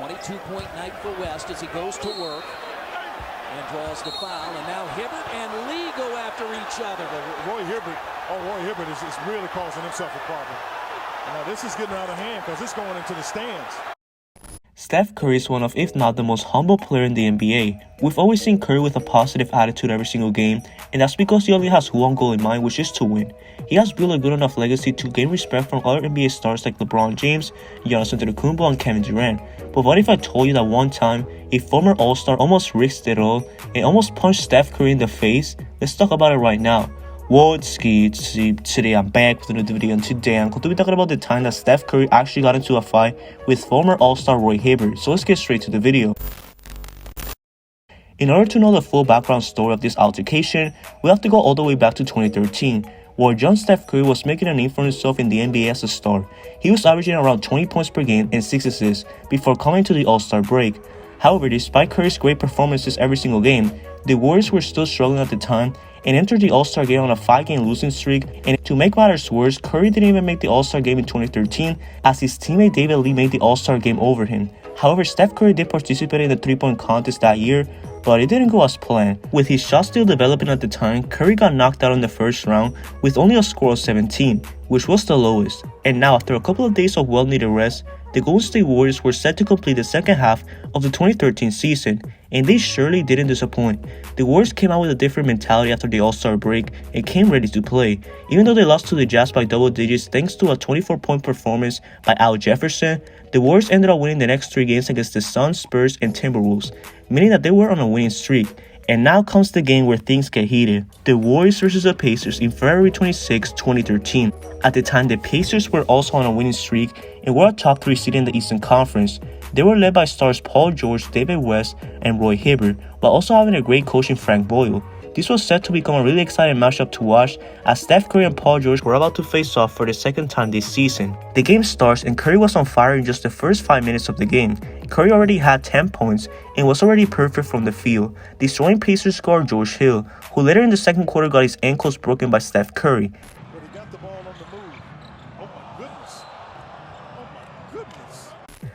22-point night for West as he goes to work and draws the foul. And now Hibbert and Lee go after each other. Roy Hibbert is really causing himself a problem. Now this is getting out of hand because it's going into the stands. Steph Curry is one of, if not the most humble player in the NBA. We've always seen Curry with a positive attitude every single game, and that's because he only has one goal in mind, which is to win. He has built a good enough legacy to gain respect from other NBA stars like LeBron James, Giannis Antetokounmpo, and Kevin Durant. But what if I told you that one time, a former All-Star almost risked it all and almost punched Steph Curry in the face? Let's talk about it right now. What's good? Today I'm back with another video, and today I'm going to be talking about the time that Steph Curry actually got into a fight with former All-Star Roy Hibbert. So let's get straight to the video. In order to know the full background story of this altercation, we have to go all the way back to 2013, where young Steph Curry was making a name for himself in the NBA as a star. He was averaging around 20 points per game and 6 assists before coming to the All-Star break. However, despite Curry's great performances every single game, the Warriors were still struggling at the time and entered the All-Star game on a 5-game losing streak. And to make matters worse, Curry didn't even make the All-Star game in 2013 as his teammate David Lee made the All-Star game over him. However, Steph Curry did participate in the 3-point contest that year, but it didn't go as planned. With his shot still developing at the time, Curry got knocked out in the first round with only a score of 17, which was the lowest. And now, after a couple of days of well-needed rest, the Golden State Warriors were set to complete the second half of the 2013 season, and they surely didn't disappoint. The Warriors came out with a different mentality after the All-Star break and came ready to play. Even though they lost to the Jazz by double digits thanks to a 24-point performance by Al Jefferson, the Warriors ended up winning the next 3 games against the Suns, Spurs, and Timberwolves, meaning that they were on a winning streak. And now comes the game where things get heated. The Warriors versus the Pacers in February 26, 2013. At the time, the Pacers were also on a winning streak and were a top 3 seed in the Eastern Conference. They were led by stars Paul George, David West, and Roy Hibbert, while also having a great coach in Frank Boyle. This was set to become a really exciting matchup to watch as Steph Curry and Paul George were about to face off for the second time this season. The game starts and Curry was on fire in just the first 5 minutes of the game. Curry already had 10 points and was already perfect from the field, destroying Pacers guard George Hill, who later in the second quarter got his ankles broken by Steph Curry. But he got the ball on the move. Oh my goodness. Oh my goodness.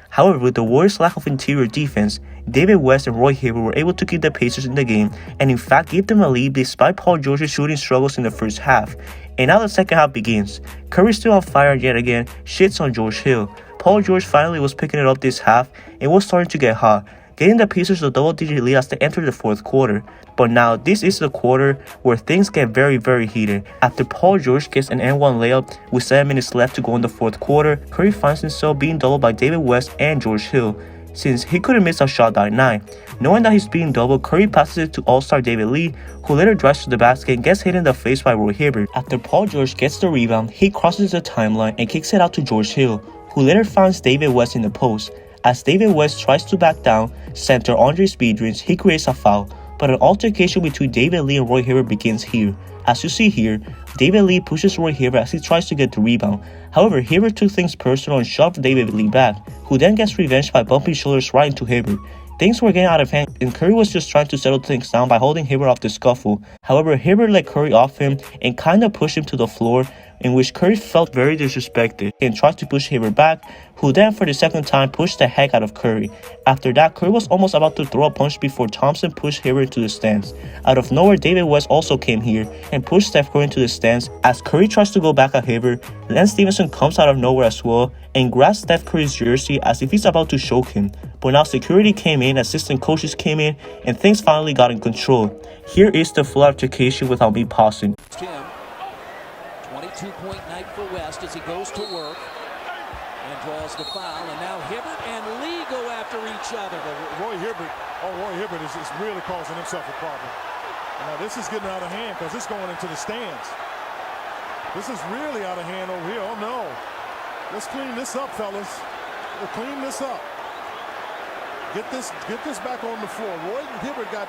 However, with the Warriors' lack of interior defense, David West and Roy Hibbert were able to keep the Pacers in the game and in fact gave them a lead despite Paul George's shooting struggles in the first half. And now the second half begins. Curry still on fire yet again, shits on George Hill. Paul George finally was picking it up this half and was starting to get hot, getting the Pacers a double-digit lead as they enter the fourth quarter. But now, this is the quarter where things get very heated. After Paul George gets an N1 layup with 7 minutes left to go in the fourth quarter, Curry finds himself being doubled by David West and George Hill, since he couldn't miss a shot that night. Knowing that he's being doubled, Curry passes it to All-Star David Lee, who later drives to the basket and gets hit in the face by Roy Hibbert. After Paul George gets the rebound, he crosses the timeline and kicks it out to George Hill, who later finds David West in the post. As David West tries to back down center Andre Speedrins, he creates a foul, but an altercation between David Lee and Roy Hibbert begins here. As you see here, David Lee pushes Roy Hibbert as he tries to get the rebound. However, Hibbert took things personal and shoved David Lee back, who then gets revenge by bumping shoulders right into Hibbert. Things were getting out of hand and Curry was just trying to settle things down by holding Hibbert off the scuffle. However, Hibbert let Curry off him and kinda pushed him to the floor, in which Curry felt very disrespected and tried to push Hibbert back, who then for the second time pushed the heck out of Curry. After that, Curry was almost about to throw a punch before Thompson pushed Hibbert into the stands. Out of nowhere, David West also came here and pushed Steph Curry into the stands. As Curry tries to go back at Hibbert, Lance Stephenson comes out of nowhere as well and grabs Steph Curry's jersey as if he's about to choke him. But now security came in, assistant coaches came in, and things finally got in control. Here is the full altercation without me pausing. 22-point night for West as he goes to work and draws the foul. And now Hibbert and Lee go after each other. Roy Hibbert is really causing himself a problem. Now this is getting out of hand because it's going into the stands. This is really out of hand over here. Oh no. Let's clean this up, fellas. We'll clean this up. Get this back on the floor. Roy Hibbert got...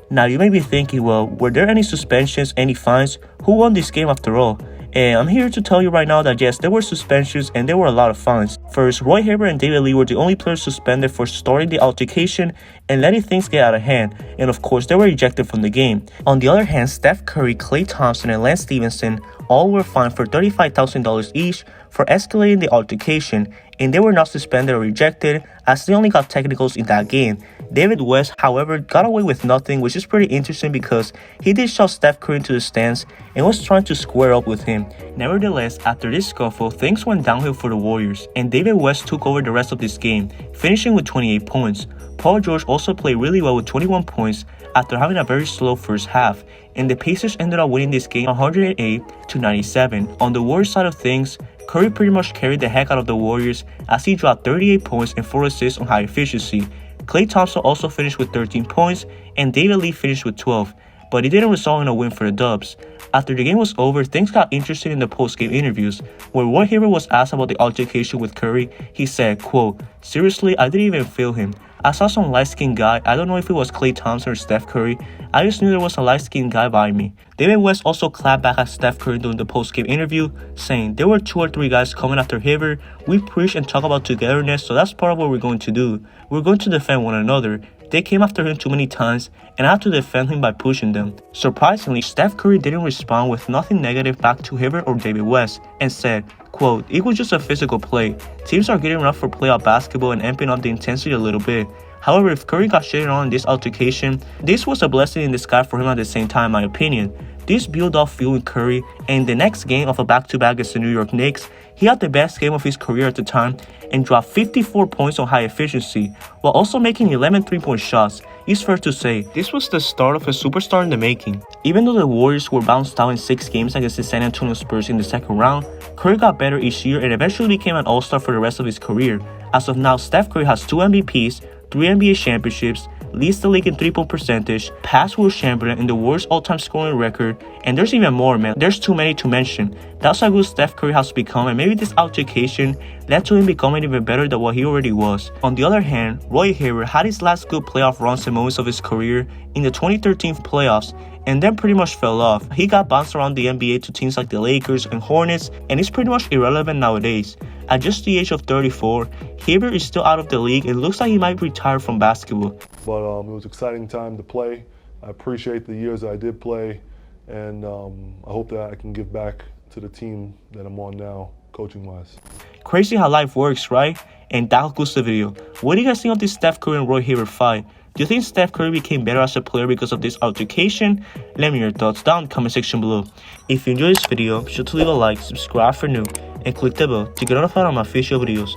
Now you may be thinking, well, were there any suspensions, any fines? Who won this game after all? And I'm here to tell you right now that yes, there were suspensions and there were a lot of fines. First, Roy Hibbert and David Lee were the only players suspended for starting the altercation and letting things get out of hand, and of course they were ejected from the game. On the other hand, Steph Curry, Klay Thompson, and Lance Stephenson all were fined for $35,000 each for escalating the altercation, and they were not suspended or rejected as they only got technicals in that game. David West, however, got away with nothing, which is pretty interesting because he did shove Steph Curry into the stands and was trying to square up with him. Nevertheless, after this scuffle, things went downhill for the Warriors, and David West took over the rest of this game, finishing with 28 points. Paul George also played really well with 21 points after having a very slow first half, and the Pacers ended up winning this game 108-97. On the Warriors side of things, Curry pretty much carried the heck out of the Warriors as he dropped 38 points and 4 assists on high efficiency. Klay Thompson also finished with 13 points and David Lee finished with 12, but it didn't result in a win for the Dubs. After the game was over, things got interesting in the post-game interviews. When Roy Hibbert was asked about the altercation with Curry, he said, quote, "Seriously, I didn't even feel him. I saw some light-skinned guy. I don't know if it was Klay Thompson or Steph Curry. I just knew there was a light-skinned guy by me." David West also clapped back at Steph Curry during the post-game interview, saying, "There were 2 or 3 guys coming after Hibbert. We preach and talk about togetherness, so that's part of what we're going to do. We're going to defend one another. They came after him too many times, and I had to defend him by pushing them." Surprisingly, Steph Curry didn't respond with nothing negative back to Hibbert or David West, and said, quote, "It was just a physical play. Teams are getting rough for playoff basketball and amping up the intensity a little bit. However, if Curry got shitted on in this altercation, this was a blessing in disguise for him at the same time, in my opinion. This built off fueling Curry, and in the next game of a back-to-back against the New York Knicks, he had the best game of his career at the time and dropped 54 points on high efficiency, while also making 11 3-point shots. It's fair to say, this was the start of a superstar in the making." Even though the Warriors were bounced out in 6 games against the San Antonio Spurs in the second round, Curry got better each year and eventually became an all-star for the rest of his career. As of now, Steph Curry has 2 MVPs, 3 NBA championships, leads the league in 3-point percentage, past world champion, and the Warriors all-time scoring record, and there's even more, man. There's too many to mention. That's how good Steph Curry has become, and maybe this altercation led to him becoming even better than what he already was. On the other hand, Roy Hibbert had his last good playoff runs and moments of his career in the 2013 playoffs, and then pretty much fell off. He got bounced around the NBA to teams like the Lakers and Hornets, and is pretty much irrelevant nowadays. At just the age of 34, Hibbert is still out of the league and looks like he might retire from basketball. But it was an exciting time to play. I appreciate the years that I did play, and I hope that I can give back to the team that I'm on now, coaching-wise. Crazy how life works, right? And that concludes the video. What do you guys think of this Steph Curry and Roy Hibbert fight? Do you think Steph Curry became better as a player because of this altercation? Let me know your thoughts down in the comment section below. If you enjoyed this video, be sure to leave a like, subscribe for new, and click the bell to get notified on my official videos.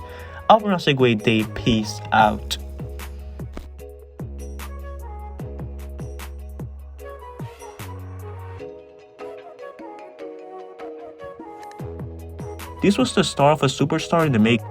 I hope you have a great day. Peace out. This was the start of a superstar in the making.